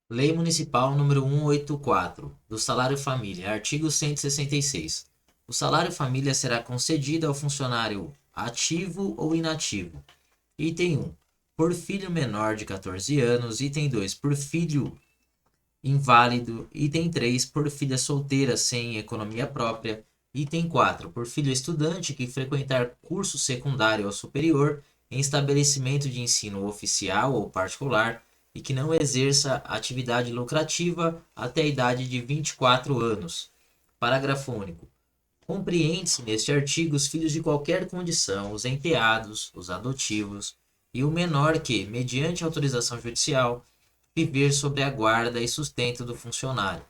Lei Municipal número 184, do Salário Família, artigo 166. O salário família será concedido ao funcionário ativo ou inativo. Item 1. Por filho menor de 14 anos. Item 2. Por filho inválido. Item 3. Por filha solteira sem economia própria. Item 4. Por filho estudante que frequentar curso secundário ou superior em estabelecimento de ensino oficial ou particular e que não exerça atividade lucrativa até a idade de 24 anos. Parágrafo único. Compreende-se neste artigo os filhos de qualquer condição, os enteados, os adotivos e o menor que, mediante autorização judicial, viver sob a guarda e sustento do funcionário.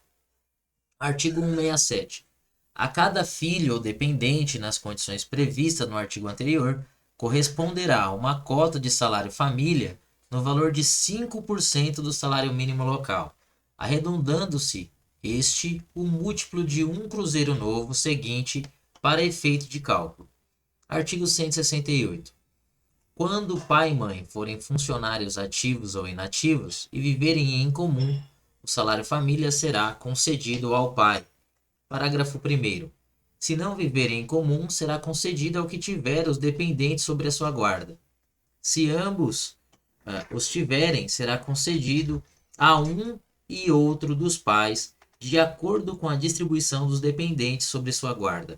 Artigo 167. A cada filho ou dependente, nas condições previstas no artigo anterior, corresponderá uma cota de salário família no valor de 5% do salário mínimo local, arredondando-se este o múltiplo de um cruzeiro novo seguinte para efeito de cálculo. Artigo 168. Quando pai e mãe forem funcionários ativos ou inativos e viverem em comum, o salário família será concedido ao pai. Parágrafo 1º. Se não viverem em comum, será concedido ao que tiver os dependentes sobre a sua guarda. Se ambos os tiverem, será concedido a um e outro dos pais, de acordo com a distribuição dos dependentes sobre sua guarda.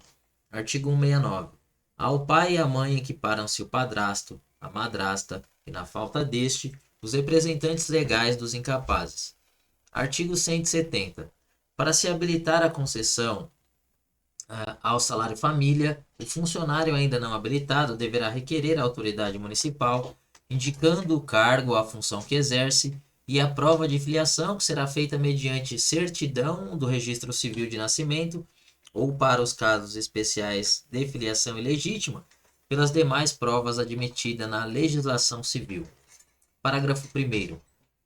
Artigo 169. Ao pai e à mãe equiparam-se o padrasto, a madrasta e, na falta deste, os representantes legais dos incapazes. Artigo 170. Para se habilitar a concessão ao salário família, o funcionário ainda não habilitado deverá requerer à autoridade municipal, indicando o cargo ou a função que exerce, e a prova de filiação, que será feita mediante certidão do registro civil de nascimento, ou para os casos especiais de filiação ilegítima, pelas demais provas admitidas na legislação civil. Parágrafo 1º.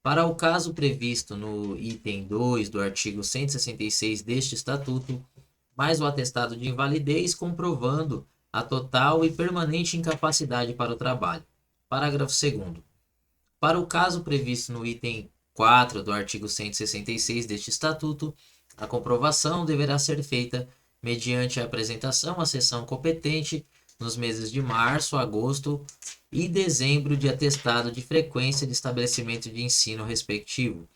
Para o caso previsto no item 2 do artigo 166 deste Estatuto, mais o atestado de invalidez comprovando a total e permanente incapacidade para o trabalho. Parágrafo 2º. Para o caso previsto no item 4 do artigo 166 deste Estatuto, a comprovação deverá ser feita mediante a apresentação à seção competente nos meses de março, agosto e dezembro de atestado de frequência de estabelecimento de ensino respectivo.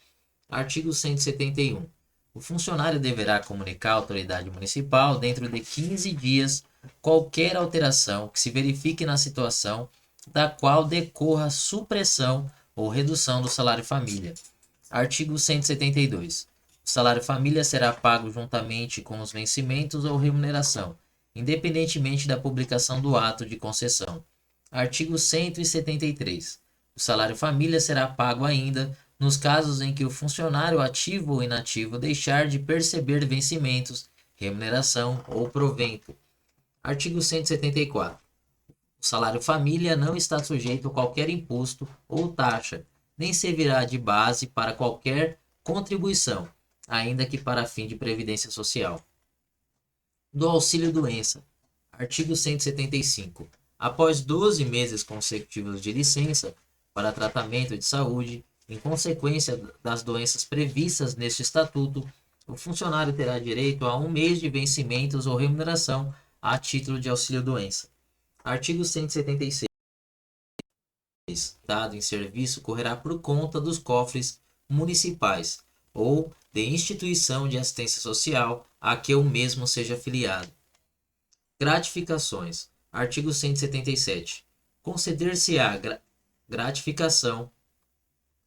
Artigo 171. O funcionário deverá comunicar à autoridade municipal, dentro de 15 dias, qualquer alteração que se verifique na situação da qual decorra supressão ou redução do salário família. Artigo 172. O salário família será pago juntamente com os vencimentos ou remuneração, independentemente da publicação do ato de concessão. Artigo 173. O salário família será pago ainda nos casos em que o funcionário ativo ou inativo deixar de perceber vencimentos, remuneração ou provento. Artigo 174. O salário família não está sujeito a qualquer imposto ou taxa, nem servirá de base para qualquer contribuição, ainda que para fim de previdência social. Do auxílio-doença. Artigo 175. Após 12 meses consecutivos de licença para tratamento de saúde, em consequência das doenças previstas neste Estatuto, o funcionário terá direito a 1 mês de vencimentos ou remuneração a título de auxílio-doença. Artigo 176. Dado em serviço correrá por conta dos cofres municipais ou de instituição de assistência social a que o mesmo seja afiliado. Gratificações. Artigo 177. Conceder-se-á gratificação.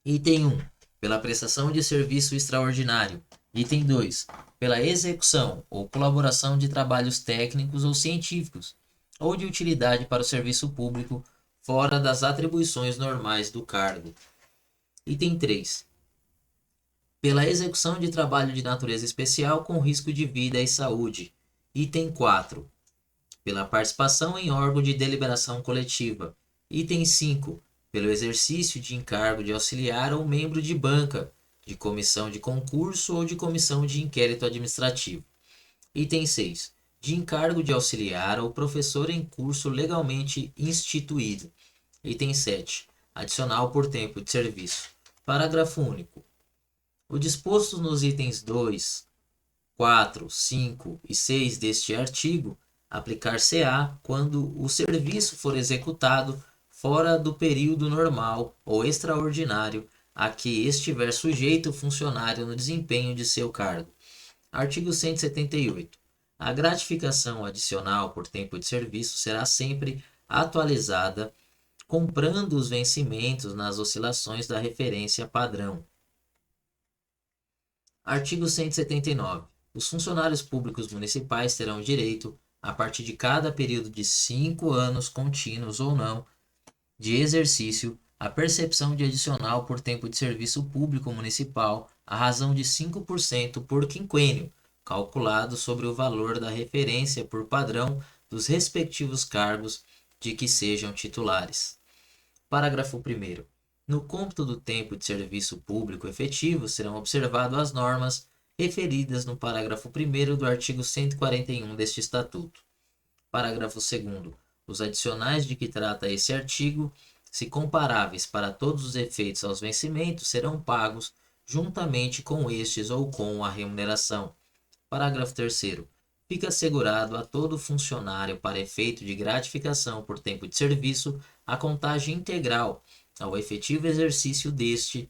Item 1. Pela prestação de serviço extraordinário. Item 2. Pela execução ou colaboração de trabalhos técnicos ou científicos, ou de utilidade para o serviço público, fora das atribuições normais do cargo. Item 3. Pela execução de trabalho de natureza especial com risco de vida e saúde. Item 4. Pela participação em órgão de deliberação coletiva. Item 5. Pelo exercício de encargo de auxiliar ou membro de banca, de comissão de concurso ou de comissão de inquérito administrativo. Item 6. De encargo de auxiliar ou professor em curso legalmente instituído. Item 7. Adicional por tempo de serviço. Parágrafo único. O disposto nos itens 2, 4, 5 e 6 deste artigo aplicar-se-á quando o serviço for executado fora do período normal ou extraordinário a que estiver sujeito o funcionário no desempenho de seu cargo. Artigo 178. A gratificação adicional por tempo de serviço será sempre atualizada, comprando os vencimentos nas oscilações da referência padrão. Artigo 179. Os funcionários públicos municipais terão direito, a partir de cada período de 5 anos contínuos ou não de exercício, a percepção de adicional por tempo de serviço público municipal à razão de 5% por quinquênio, calculado sobre o valor da referência por padrão dos respectivos cargos de que sejam titulares. Parágrafo 1º. No cômputo do tempo de serviço público efetivo serão observadas as normas referidas no parágrafo 1º do artigo 141 deste Estatuto. Parágrafo 2º. Os adicionais de que trata esse artigo, se comparáveis para todos os efeitos aos vencimentos, serão pagos juntamente com estes ou com a remuneração. Parágrafo 3º. Fica assegurado a todo funcionário, para efeito de gratificação por tempo de serviço, a contagem integral ao efetivo exercício deste,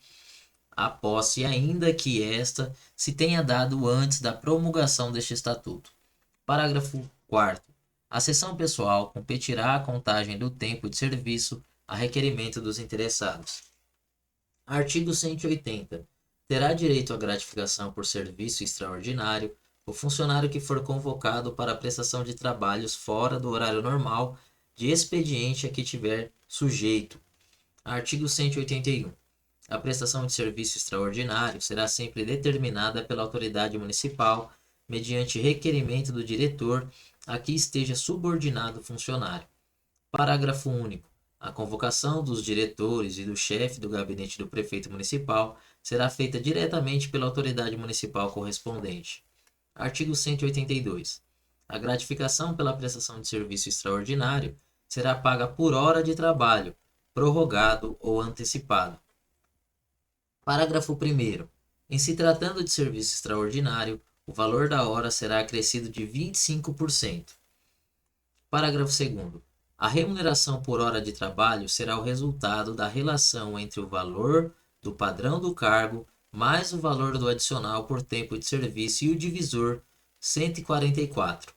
a posse, ainda que esta se tenha dado antes da promulgação deste Estatuto. Parágrafo 4º. A seção pessoal competirá a contagem do tempo de serviço a requerimento dos interessados. Artigo 180. Terá direito à gratificação por serviço extraordinário o funcionário que for convocado para a prestação de trabalhos fora do horário normal de expediente a que tiver sujeito. Artigo 181. A prestação de serviço extraordinário será sempre determinada pela autoridade municipal mediante requerimento do diretor a que esteja subordinado o funcionário. Parágrafo único. A convocação dos diretores e do chefe do gabinete do prefeito municipal será feita diretamente pela autoridade municipal correspondente. Artigo 182. A gratificação pela prestação de serviço extraordinário será paga por hora de trabalho, prorrogado ou antecipado. Parágrafo 1º. Em se tratando de serviço extraordinário, o valor da hora será acrescido de 25%. Parágrafo 2º. A remuneração por hora de trabalho será o resultado da relação entre o valor do padrão do cargo mais o valor do adicional por tempo de serviço e o divisor 144.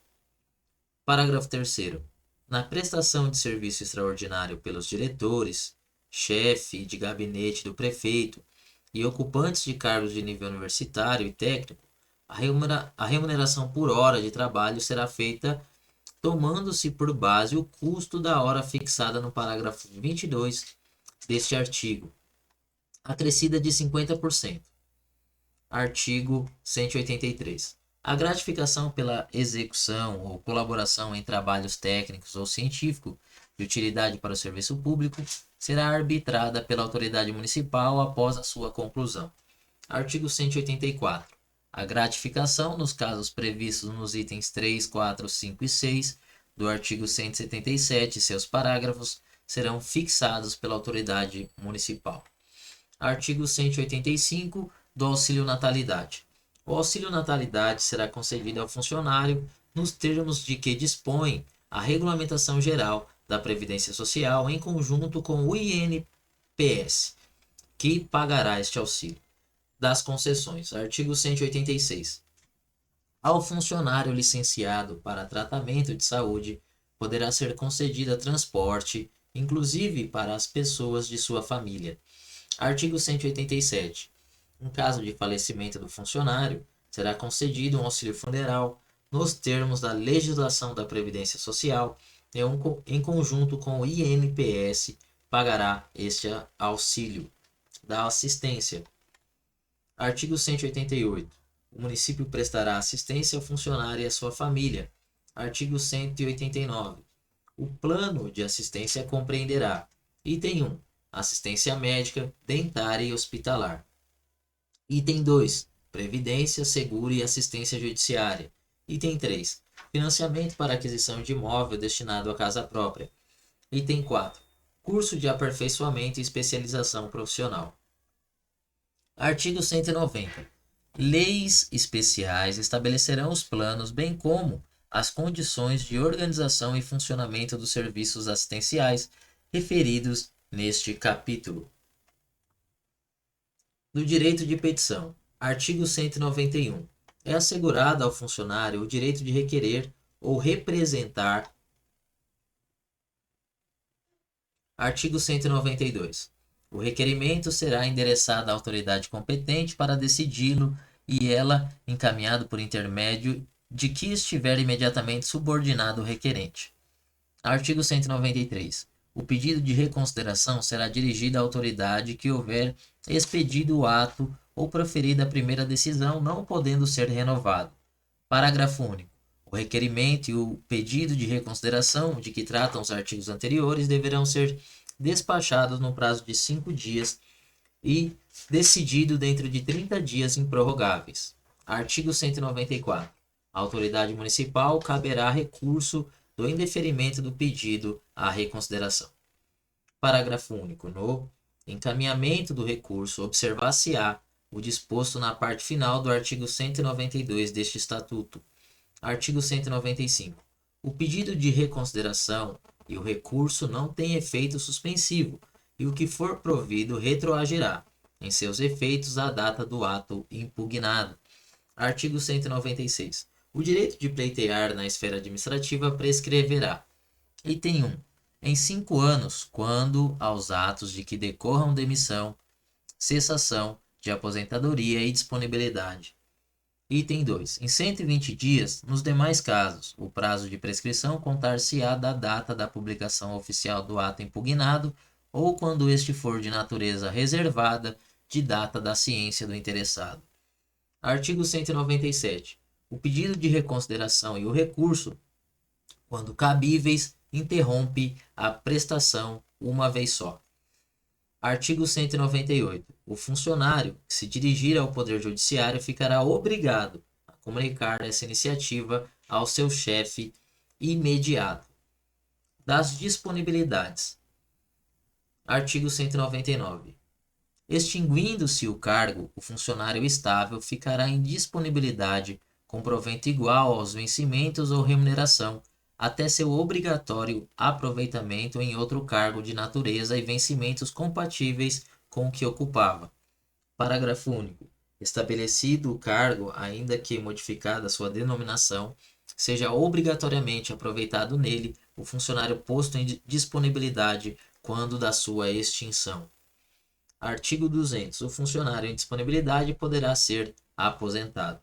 Parágrafo 3º. Na prestação de serviço extraordinário pelos diretores, chefe de gabinete do prefeito e ocupantes de cargos de nível universitário e técnico, a remuneração por hora de trabalho será feita tomando-se por base o custo da hora fixada no parágrafo 22 deste artigo, acrescida de 50%. Artigo 183. A gratificação pela execução ou colaboração em trabalhos técnicos ou científicos de utilidade para o serviço público será arbitrada pela autoridade municipal após a sua conclusão. Artigo 184. A gratificação, nos casos previstos nos itens 3, 4, 5 e 6 do artigo 177 e seus parágrafos, serão fixados pela autoridade municipal. Artigo 185 do auxílio natalidade. O auxílio natalidade será concedido ao funcionário nos termos de que dispõe a regulamentação geral da Previdência Social em conjunto com o INPS, que pagará este auxílio. Das concessões. Artigo 186. Ao funcionário licenciado para tratamento de saúde poderá ser concedido transporte, inclusive para as pessoas de sua família. Artigo 187. Em caso de falecimento do funcionário, será concedido um auxílio funeral nos termos da legislação da Previdência Social e em conjunto com o INPS pagará este auxílio da assistência. Artigo 188. O município prestará assistência ao funcionário e à sua família. Artigo 189. O plano de assistência compreenderá: item 1. Assistência médica, dentária e hospitalar. Item 2. Previdência, seguro e assistência judiciária. Item 3. Financiamento para aquisição de imóvel destinado à casa própria. Item 4. Curso de aperfeiçoamento e especialização profissional. Artigo 190. Leis especiais estabelecerão os planos, bem como as condições de organização e funcionamento dos serviços assistenciais referidos neste capítulo. Do direito de petição. Artigo 191. É assegurado ao funcionário o direito de requerer ou representar. Artigo 192. O requerimento será endereçado à autoridade competente para decidi-lo e ela encaminhado por intermédio de que estiver imediatamente subordinado ao requerente. Artigo 193. O pedido de reconsideração será dirigido à autoridade que houver expedido o ato ou proferida a primeira decisão, não podendo ser renovado. Parágrafo único. O requerimento e o pedido de reconsideração de que tratam os artigos anteriores deverão ser despachados no prazo de 5 dias e decidido dentro de 30 dias improrrogáveis. Artigo 194. A autoridade municipal caberá recurso do indeferimento do pedido à reconsideração. Parágrafo único. No encaminhamento do recurso, observar-se-á o disposto na parte final do artigo 192 deste Estatuto. Artigo 195. O pedido de reconsideração e o recurso não têm efeito suspensivo, e o que for provido retroagirá, em seus efeitos, à data do ato impugnado. Artigo 196. O direito de pleitear na esfera administrativa prescreverá. Item 1. Em 5 anos, quando aos atos de que decorram demissão, cessação de aposentadoria e disponibilidade. Item 2. Em 120 dias, nos demais casos, o prazo de prescrição contar-se-á da data da publicação oficial do ato impugnado ou quando este for de natureza reservada, de data da ciência do interessado. Artigo 197. O pedido de reconsideração e o recurso, quando cabíveis, interrompe a prestação uma vez só. Artigo 198. O funcionário que se dirigir ao Poder Judiciário ficará obrigado a comunicar essa iniciativa ao seu chefe imediato. Das disponibilidades. Artigo 199. Extinguindo-se o cargo, o funcionário estável ficará em disponibilidade com provento igual aos vencimentos ou remuneração, até seu obrigatório aproveitamento em outro cargo de natureza e vencimentos compatíveis com o que ocupava. Parágrafo único. Estabelecido o cargo, ainda que modificada sua denominação, seja obrigatoriamente aproveitado nele o funcionário posto em disponibilidade quando da sua extinção. Artigo 200. O funcionário em disponibilidade poderá ser aposentado.